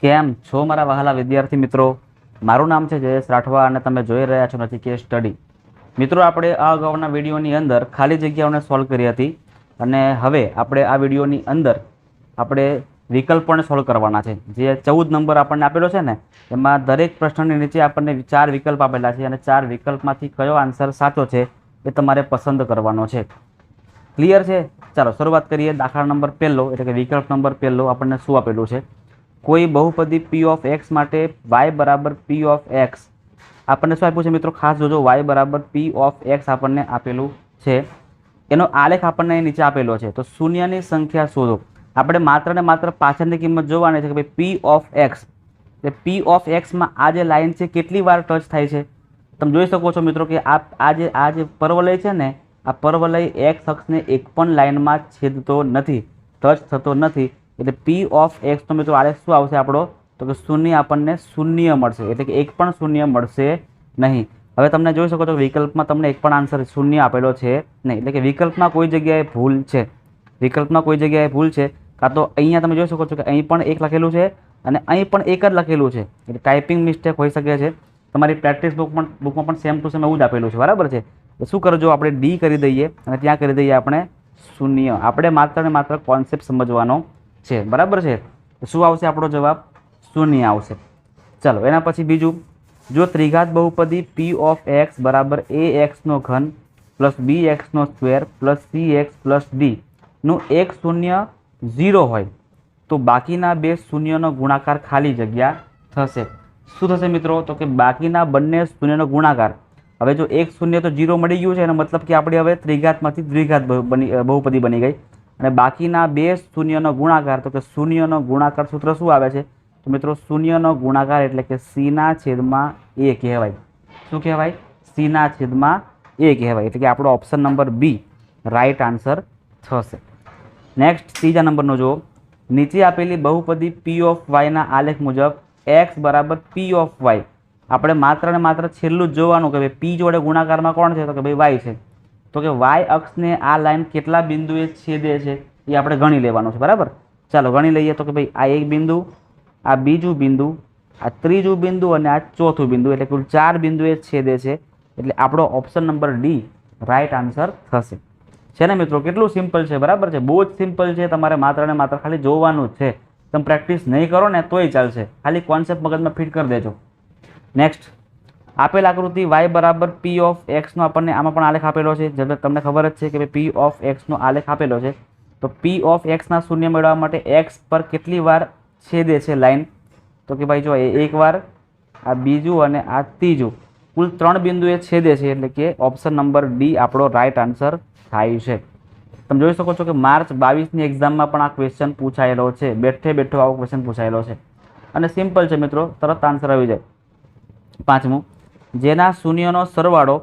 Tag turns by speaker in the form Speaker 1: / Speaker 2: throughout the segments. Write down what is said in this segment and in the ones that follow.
Speaker 1: કેમ છો મારા વહાલા વિદ્યાર્થી મિત્રો? મારું નામ છે જયેશ રાઠવા અને તમે જોઈ રહ્યા છો નથી કે સ્ટડી. મિત્રો, આપણે આ અગાઉના વિડીયોની અંદર ખાલી જગ્યાઓને સોલ્વ કરી હતી અને હવે આપણે આ વિડીયોની અંદર આપણે વિકલ્પોને સોલ્વ કરવાના છે. જે 14 નંબર આપણને આપેલો છે ને, એમાં દરેક પ્રશ્નની નીચે આપણને 4 વિકલ્પ આપેલા છે અને 4 વિકલ્પમાંથી કયો આન્સર સાચો છે એ તમારે પસંદ કરવાનો છે. ક્લિયર છે? ચાલો શરૂઆત કરીએ. દાખલા નંબર પહેલો એટલે કે વિકલ્પ નંબર પહેલો આપણને શું આપેલું છે? કોઈ બહુપદી p ઓફ x માટે y બરાબર p ઓફ x આપણને શું આપ્યું છે મિત્રો? ખાસ જોજો, y બરાબર p ઓફ x આપણને આપેલું છે. એનો આલેખ આપણને નીચે આપેલો છે. તો શૂન્યની સંખ્યા શોધો. આપણે માત્ર ને માત્ર પાછળની કિંમત જોવાની છે કે ભાઈ p ઓફ x એટલે p ઓફ x માં આ જે લાઈન છે કેટલી વાર ટચ થાય છે. તમે જોઈ શકો છો મિત્રો કે આ જે પરવલય છે ને, આ પરવલય x અક્ષને એક પણ લાઈનમાં છેદતો નથી, ટચ થતો નથી. એટલે p ઓફ x તો મિત્રો આલેખ શું આવશે આપણો? તો કે શૂન્ય આપણને શૂન્ય મળશે, એટલે કે એક પણ શૂન્ય મળશે નહીં. હવે તમને જોઈ શકો છો વિકલ્પમાં તમને એક પણ આન્સર શૂન્ય આપેલો છે નહીં, એટલે કે વિકલ્પમાં કોઈ જગ્યાએ ભૂલ છે. વિકલ્પમાં કોઈ જગ્યાએ ભૂલ છે. કાં તો અહીંયા તમે જોઈ શકો છો કે અહીં પણ એક લખેલું છે અને અહીં પણ એક જ લખેલું છે, એટલે ટાઈપિંગ મિસ્ટેક હોઈ શકે છે. તમારી પ્રેક્ટિસ બુકમાં પણ સેમ ટુ સેમ એવું જ આપેલું છે, બરાબર છે? તો શું કરજો, આપણે ડી કરી દઈએ અને ત્યાં કરી દઈએ આપણે શૂન્ય. આપણે માત્ર ને માત્ર કોન્સેપ્ટ સમજવાનો છે, બરાબર છે? શું આવશે આપણો જવાબ? શૂન્ય આવશે. ચાલો એના પછી બીજું, જો ત્રિઘાત બહુપદી p ઓફ x બરાબર ax નો ઘન પ્લસ bx નો square plus cx plus d નું એક શૂન્ય 0 હોય તો બાકીના બે શૂન્યનો ગુણાકાર ખાલી જગ્યા થશે. શું થશે મિત્રો? તો કે બાકીના બંને શૂન્યનો ગુણાકાર. હવે જો એક શૂન્ય તો 0 મળી ગયું છે એનો મતલબ કે આપણે હવે ત્રિઘાતમાંથી દ્વિઘાત બહુપદી બની ગઈ અને બાકીના બે શૂન્યનો ગુણાકાર. તો કે શૂન્યનો ગુણાકાર સૂત્ર શું આવે છે? તો મિત્રો શૂન્યનો ગુણાકાર એટલે કે c ના છેદમાં a કહેવાય. શું કહેવાય? c ના છેદમાં a કહેવાય. એટલે કે આપણો option number B right answer થશે. નેક્સ્ટ ત્રીજા નંબરનો જુઓ. નીચે આપેલી બહુપદી p ઓફ y ના આલેખ મુજબ x બરાબર p ઓફ y. આપણે માત્ર ને માત્ર છેલ્લું જ જોવાનું કે ભાઈ p જોડે ગુણાકારમાં કોણ છે? તો કે ભાઈ y છે. તો કે y અક્ષને આ લાઈન કેટલા બિંદુએ છેદે છે એ આપણે ગણી લેવાનું છે, બરાબર? ચાલો ગણી લઈએ. તો કે ભાઈ આ એક બિંદુ, આ બીજું બિંદુ, આ ત્રીજું બિંદુ અને આ ચોથું બિંદુ, એટલે કુલ 4 બિંદુએ છેદે છે. એટલે આપણો option number D right answer થશે. છે ને મિત્રો? કેટલું સિમ્પલ છે, બરાબર છે? બહુ જ સિમ્પલ છે. તમારે માત્ર ને માત્ર ખાલી જોવાનું જ છે. તમે પ્રેક્ટિસ નહીં કરો ને તોય ચાલશે, ખાલી કોન્સેપ્ટ મગજમાં ફિટ કરી દેજો. નેક્સ્ટ, આપેલ આકૃતિ y બરાબર p ઓફ x નો આપણને આમાં પણ આલેખ આપેલો છે. જે તમને ખબર જ છે કે p ઓફ x નો આલેખ આપેલો છે. તો p ઓફ x ના શૂન્ય મેળવવા માટે x પર કેટલી વાર છેદે છે લાઈન? તો કે ભાઈ જો એક વાર, આ બીજું અને આ ત્રીજું, કુલ 3 બિંદુએ છેદે છે. એટલે કે ઓપ્શન નંબર ડી આપણો રાઈટ આન્સર થાય છે. તમે જોઈ શકો છો કે માર્ચ 22ની એક્ઝામમાં પણ આ ક્વેશ્ચન પૂછાયેલો છે. બેઠે બેઠો આવો ક્વેશ્ચન પૂછાયેલો છે અને સિમ્પલ છે મિત્રો, તરત આન્સર આવી જાય. પાંચમું, જેના શૂન્યનો સરવાળો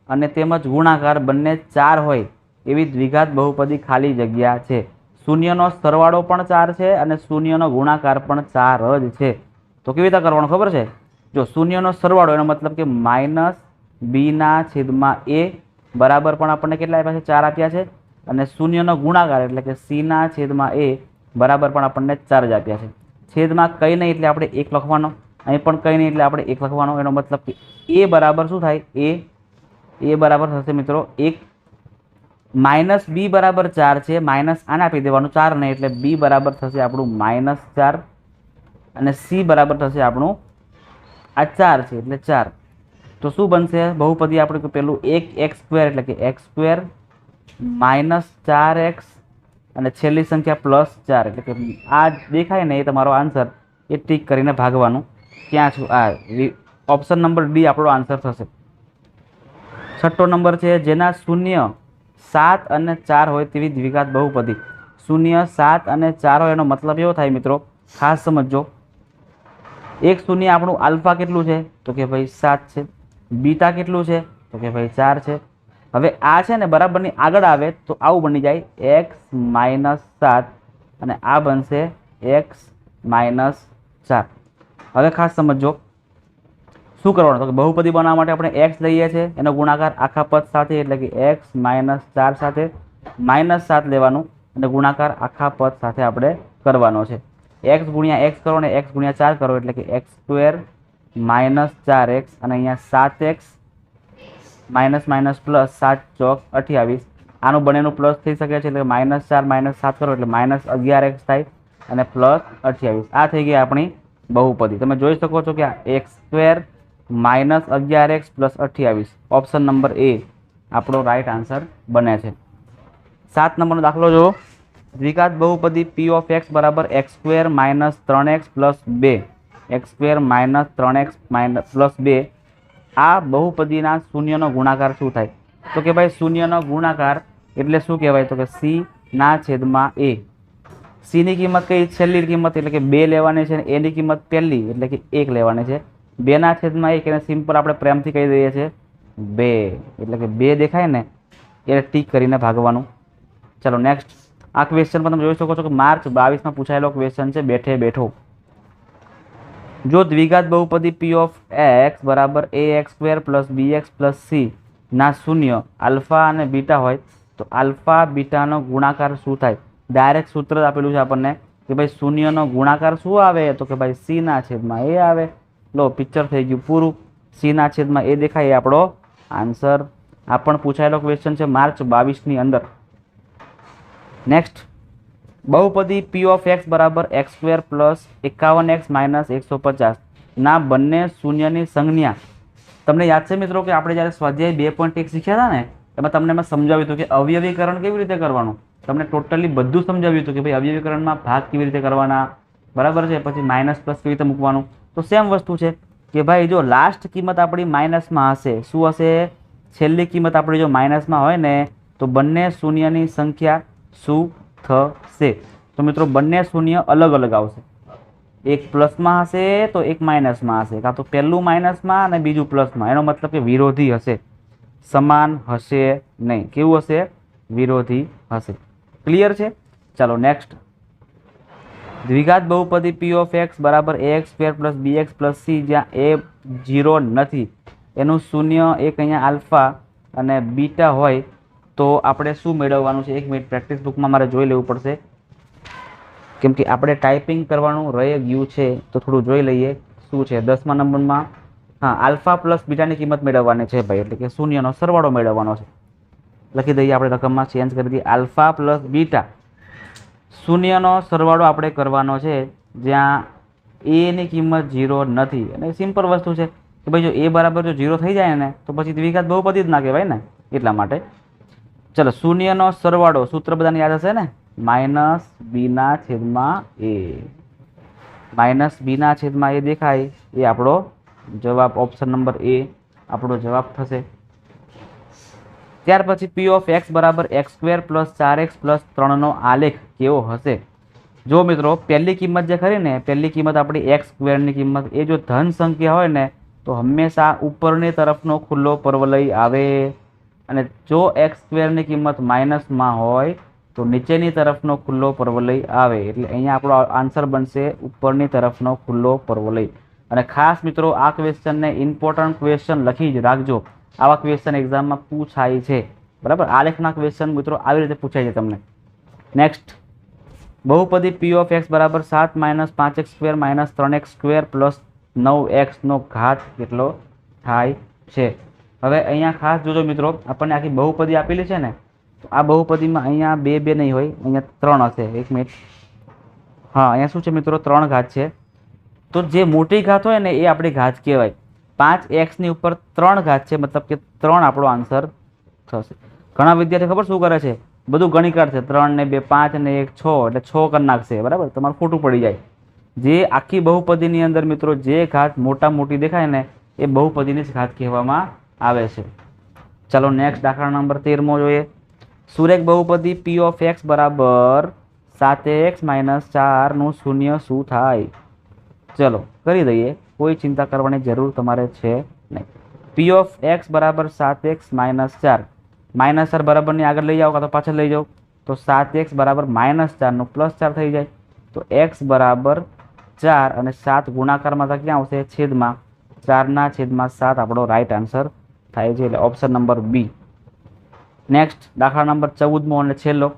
Speaker 1: અને તેમજ ગુણાકાર બંને 4 હોય એવી દ્વિઘાત બહુપદી ખાલી જગ્યા છે. શૂન્યનો સરવાળો પણ 4 છે અને શૂન્યનો ગુણાકાર પણ 4 જ છે. તો કેવી રીતે કરવાનું ખબર છે? જો શૂન્યનો સરવાળો એનો મતલબ કે માઇનસ b ના છેદમાં a બરાબર પણ આપણને કેટલા આપ્યા છે? 4 આપ્યા છે. અને શૂન્યનો ગુણાકાર એટલે કે c ના છેદમાં a બરાબર પણ આપણને 4 જ આપ્યા છે. છેદમાં કંઈ નહીં એટલે આપણે 1 લખવાનો, અહીં પણ કંઈ નહીં એટલે આપણે 1 લખવાનો. એનો મતલબ કે a બરાબર શું થાય? a બરાબર થશે મિત્રો 1. માઇનસ b બરાબર 4 છે, માઇનસ આને આપી દેવાનું 4 નહીં, એટલે b બરાબર થશે આપણું -4 અને c બરાબર થશે આપણું આ 4 છે એટલે 4. તો શું બનશે બહુપદી? આપણે પેલું 1x² એટલે કે x² -4x અને છેલ્લી સંખ્યા +4 એટલે કે આ દેખાય ને એ તમારો આન્સર. એ ટીક કરીને ભાગવાનું. ક્યાં છું? આ ઓપ્શન નંબર ડી આપણો આન્સર થશે. છઠ્ઠો નંબર છે, જેના શૂન્ય 7 અને 4 હોય તેવી દ્વિઘાત બહુપદી. શૂન્ય 7 અને 4 હોય એનો મતલબ એવો થાય મિત્રો, ખાસ સમજો. એક શૂન્ય આપણું આલ્ફા કેટલું છે? તો કે ભાઈ 7 છે. બીટા કેટલું છે? તો કે ભાઈ 4 છે. હવે આ છે ને બરાબરની આગળ આવે તો આવું બની જાય x -7 અને આ બનશે x -4. હવે ખાસ સમજો શું કરવાનું? તો કે બહુપદી બનાવવા માટે આપણે x લઈએ છીએ, એનો ગુણાકાર આખા પદ સાથે એટલે કે x -4 સાથે -7 લેવાનું અને ગુણાકાર આખા પદ સાથે આપણે કરવાનો છે. એક્સ ગુણ્યા એક્સ કરો ને એક્સ ગુણ્યા 4 કરો એટલે કે એક્સ સ્ક્વેર માઇનસ 4x અને અહીંયા 7x માઇનસ માઇનસ પ્લસ 7 ચોક 28. આનું બંનેનું પ્લસ થઈ શકે છે એટલે -4 -7 કરો એટલે -11x થાય અને પ્લસ 28. આ થઈ ગઈ આપણી બહુપદી. તમે જોઈ શકો છો કે આ x square -11x plus 28 option number A આપણો રાઈટ આન્સર બને છે. 7 નંબરનો દાખલો જુઓ. દ્વિઘાત બહુપદી p ઓફ x બરાબર x square minus 3x plus 2 x square minus 3x plus 2 આ બહુપદીના શૂન્યનો ગુણાકાર શું થાય? તો કે ભાઈ શૂન્યનો ગુણાકાર એટલે શું કહેવાય? તો કે c ના છેદમાં a. c ની કિંમત કઈ? છેલ્લી કિંમત એટલે કે 2 લેવાની છે અને a ની કિંમત પહેલી એટલે કે 1 લેવાની છે. 2 ના છેદમાં 1 એને સિમ્પલ આપણે પ્રેમથી કહી દઈએ છીએ 2 એટલે કે 2 દેખાય ને એટલે ટીક કરીને ભાગવાનું. ચલો નેક્સ્ટ. આ ક્વેશ્ચન પર તમે જોઈ શકો છો કે માર્ચ 22માં પૂછાયેલો ક્વેશ્ચન છે બેઠે બેઠો. જો દ્વિઘાત બહુપદી p ઓફ x બરાબર ax square plus bx plus c ના શૂન્ય આલ્ફા અને બીટા હોય તો આલ્ફા બીટાનો ગુણાકાર શું થાય? ડાયરેક્ટ સૂત્ર જ આપેલું છે આપણને કે ભાઈ શૂન્યનો ગુણાકાર શું આવે? તો કે ભાઈ c ના છેદમાં a આવે. લો પિક્ચર થઈ ગયું પૂરું. c ના છેદમાં a દેખાય એ આપણો આન્સર. આ પણ પૂછાયેલો ક્વેશ્ચન છે માર્ચ 22ની અંદર. નેક્સ્ટ. બહુપદી p ઓફ x બરાબર x square plus 51x minus 150 ના બંને શૂન્યની સંજ્ઞા. તમને યાદ છે મિત્રો કે આપણે જ્યારે સ્વાધ્યાય 2.1 શીખ્યા હતા ને એમાં તમને મેં સમજાવ્યું હતું કે અવયવીકરણ કેવી રીતે કરવાનું. તમને ટોટલી બધું સમજાવ્યું હતું કે ભાઈ અવયવીકરણમાં ભાગ કેવી રીતે કરવાના, બરાબર છે, પછી માઇનસ પ્લસ કેવી રીતે મૂકવાનું. તો સેમ વસ્તુ છે કે ભાઈ જો લાસ્ટ કિંમત આપણી માઇનસમાં હશે, શું હશે? છેલ્લી કિંમત આપણી જો માઇનસમાં હોય ને તો બંને શૂન્યની સંખ્યા શું થશે? તો મિત્રો બંને શૂન્ય અલગ અલગ આવશે. એક પ્લસમાં હશે તો એક માઇનસમાં હશે, કાં તો પહેલું માઇનસમાં અને બીજું પ્લસમાં. એનો મતલબ કે વિરોધી હશે, સમાન હશે નહીં. કેવું હશે? વિરોધી હશે. ક્લિયર છે? ચાલો નેક્સ્ટ. દ્વિઘાત બહુપદી p ઓફ x બરાબર ax square plus bx plus c જ્યાં a 0 નથી એનું શૂન્ય એક અહીંયા આલ્ફા અને બીટા હોય તો આપણે શું મેળવવાનું છે? 1 મિનિટ પ્રેક્ટિસ બુકમાં મારે જોઈ લેવું પડશે કેમ કે આપણે ટાઈપિંગ કરવાનું રહી ગયું છે તો થોડું જોઈ લઈએ શું છે. 10મા નંબરમાં હા આલ્ફા પ્લસ બીટાની કિંમત મેળવવાની છે ભાઈ, એટલે કે શૂન્યનો સરવાળો મેળવવાનો છે. લખી દઈએ આપણે રકમમાં, ચેન્જ કરી દઈએ. આલ્ફા પ્લસ બીટા શૂન્યનો સરવાળો આપણે કરવાનો છે જ્યાં a ની કિંમત 0 નથી. અને સિમ્પલ વસ્તુ છે કે ભાઈ જો a બરાબર જો 0 થઈ જાય ને તો પછી દ્વિઘાત બહુપદી જ ના કહેવાય ને, એટલા માટે. ચલો શૂન્યનો સરવાળો સૂત્ર બધાને યાદ હશે ને? માઇનસ b ના છેદમાં a. માઇનસ b ના છેદમાં a દેખાય એ આપણો જવાબ. ઓપ્શન નંબર એ આપણો જવાબ થશે. ત્યાર પછી p ઓફ x બરાબર x square plus 4x plus 3નો આલેખ કેવો હશે? જો મિત્રો પહેલી કિંમત જે ખરી ને પહેલી કિંમત આપણી એક્સ સ્ક્વેરની કિંમત એ જો ધન સંખ્યા હોય ને તો હંમેશા ઉપરની તરફનો ખુલ્લો પરવલય આવે અને જો એક્સ સ્ક્વેરની કિંમત માઇનસમાં હોય તો નીચેની તરફનો ખુલ્લો પરવલય આવે. એટલે અહીંયા આપણો આન્સર બનશે ઉપરની તરફનો ખુલ્લો પરવલય. અને ખાસ મિત્રો આ ક્વેશ્ચનને ઇમ્પોર્ટન્ટ ક્વેશ્ચન લખી જ રાખજો. આવા ક્વેશ્ચન એક્ઝામમાં પૂછાય છે, બરાબર. આલેખના ક્વેશ્ચન મિત્રો આવી રીતે પૂછાય છે તમને. નેક્સ્ટ. બહુપદી p ઓફ x બરાબર 7 minus 5x square minus 3x square plus 9x નો ઘાત કેટલો થાય છે? હવે અહીંયા ખાસ જોજો મિત્રો, આપણને આખી બહુપદી આપેલી છે ને તો આ બહુપદીમાં અહીંયા 2 2 નહીં હોય, અહીંયા 3 હશે. 1 મિનિટ. હા અહીંયા શું છે મિત્રો? 3 ઘાત છે. તો જે મોટી ઘાત હોય ને એ આપણી ઘાત કહેવાય. 5x ની ઉપર 3 ઘાત છે મતલબ કે 3 આપણો આન્સર થશે. ઘણા વિદ્યાર્થીઓ ખબર શું કરે છે? બધું ગણી કાઢશે. 3 ને 2 5 ને 1 6 એટલે 6 કરી નાખશે, બરાબર. તમારું ખોટું પડી જાય. જે આખી બહુપદીની અંદર મિત્રો જે ઘાત મોટા મોટી દેખાય ને એ બહુપદીની જ ઘાત કહેવામાં આવે છે. ચાલો નેક્સ્ટ દાખલા નંબર 13મો જોઈએ. સુરેખ બહુપદી p ઓફ x બરાબર 7x માઇનસ 4 નું શૂન્ય શું થાય? ચલો કરી દઈએ, કોઈ ચિંતા કરવાની જરૂર તમારે છે નહીં. p ઓફ x બરાબર 7x માઇનસ 4 માઇનસ 4 બરાબરની આગળ લઈ જાઓ કાં તો પાછળ લઈ જાઓ તો 7x બરાબર માઇનસ 4 નું પ્લસ 4 થઈ જાય. તો x બરાબર 4 અને 7 ગુણાકારમાં તો ક્યાં આવશે? છેદમાં. 4 ના છેદમાં 7 આપણો રાઈટ આન્સર થાય છે, એટલે ઓપ્શન નંબર બી. નેક્સ્ટ દાખલા નંબર 14મો અને છેલ્લો.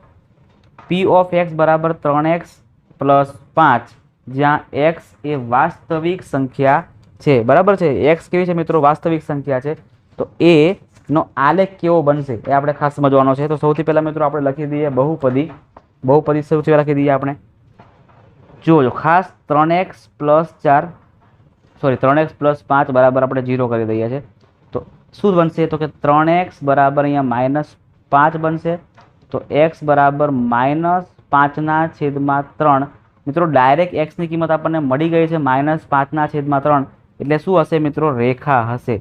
Speaker 1: p ઓફ x બરાબર 3x પ્લસ 5 જ્યાં એક્સ એ વાસ્તવિક સંખ્યા છે, બરાબર છે। એક્સ કેવી છે મિત્રો? વાસ્તવિક સંખ્યા છે। તો એ નો આલેખ કેવો બનશે એ આપણે ખાસ સમજવાનો છે। તો સૌથી પહેલા મિત્રો આપણે લખી દઈએ બહુપદી। બહુપદી સૌથી પહેલા લખી દઈએ આપણે, જોજો ખાસ 3x + 4 સોરી 3x + 5 બરાબર આપણે 0 કરી દઈએ છીએ। તો શું બનશે? તો કે 3x બરાબર અહીંયા -5 બનશે। તો x બરાબર -5/3। મિત્રો ડાયરેક્ટ x ની કિંમત આપણને મળી ગઈ છે -5/3, એટલે શું હશે મિત્રો? રેખા હશે।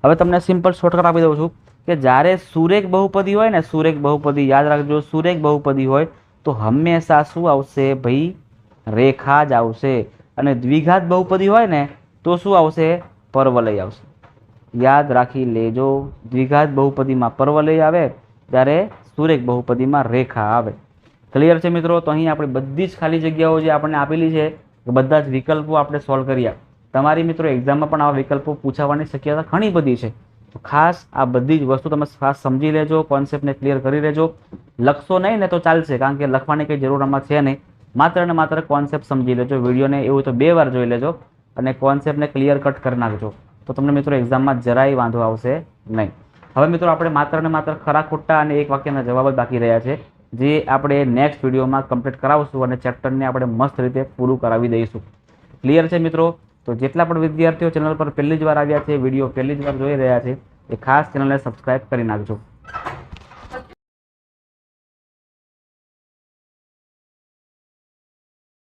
Speaker 1: હવે તમને સિમ્પલ શોર્ટકટ આપી દઉં છું કે જ્યારે સુરેખ બહુપદી હોય ને, સુરેખ બહુપદી યાદ રાખજો, સુરેખ બહુપદી હોય તો હંમેશા શું આવશે ભાઈ? રેખા જ આવશે। અને દ્વિઘાત બહુપદી હોય ને તો શું આવશે? પરવલય આવશે। યાદ રાખી લેજો, દ્વિઘાત બહુપદીમાં પરવલય આવે, ત્યારે સુરેખ બહુપદીમાં રેખા આવે। ક્લિયર છે મિત્રો? તો અહીં આપણે બધી જ ખાલી જગ્યાઓ જે આપણને આપેલી છે બધા જ વિકલ્પો આપણે સોલ્વ કર્યા। તમારી મિત્રો એક્ઝામમાં પણ આવા વિકલ્પો પૂછાવાની શક્યતા ઘણી બધી છે। તો ખાસ આ બધી જ વસ્તુ તમે ખાસ સમજી લેજો, કોન્સેપ્ટને ક્લિયર કરી લેજો। લખશો નહીં ને તો ચાલશે, કારણ કે લખવાની કંઈ જરૂર આમાં છે નહીં, માત્ર ને માત્ર કોન્સેપ્ટ સમજી લેજો। વિડીયોને એવું તો 2 વાર જોઈ લેજો અને કોન્સેપ્ટને ક્લિયર કટ કરી નાખજો, તો તમને મિત્રો એક્ઝામમાં જરાય વાંધો આવશે નહીં। હવે મિત્રો આપણે માત્ર ને માત્ર ખરા ખોટા અને એક વાક્યના જવાબ જ બાકી રહ્યા છે, જે આપણે નેક્સ્ટ વિડીયોમાં કમ્પ્લીટ કરાવશું અને ચેપ્ટરને આપણે મસ્ત રીતે પૂરું કરાવી દઈશું। ક્લિયર છે મિત્રો? તો જેટલા પણ વિદ્યાર્થીઓ ચેનલ પર પહેલી જ વાર આવ્યા છે, વિડીયો પહેલી જ વાર જોઈ રહ્યા છે, એ ખાસ ચેનલને સબસ્ક્રાઇબ કરી નાખજો।